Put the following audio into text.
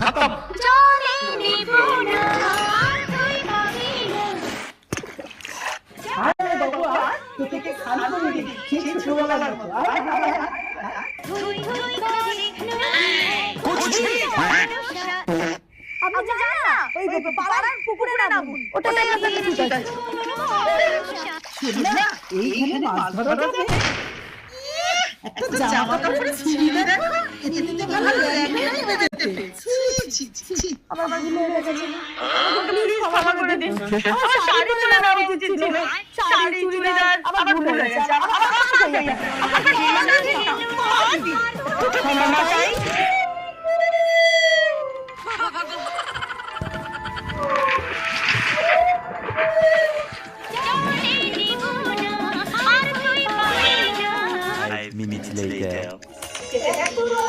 খতম। জলে নেব না তুই পাবি না। আরে বাবু তোকে খান করে দিই ঠিক ছোটবেলার মতো তুই তুই করে বুঝবি আপনি জানেন না ওই পাড়ার পুকুরে নামুন ওটাই আপনার কাছে ঠিক আছে না এইখানে মাছ ধরা যাবে একটা জামা কাপড়ে ছিঁড়ে দেখো এতে তো ভালো লাগে না বেঁধে ছি ছি ছি আমার ভুলে গেছে আমাকে প্লিজ ক্ষমা করে দিন আমার শাড়ি তুলে নেওয়া উচিত ছিল শাড়ি চুড়িদার আমার ভুলে গেছে আমার ক্ষমা চাই জলে নেব না আর তুই পাবি না। 5 minutes later.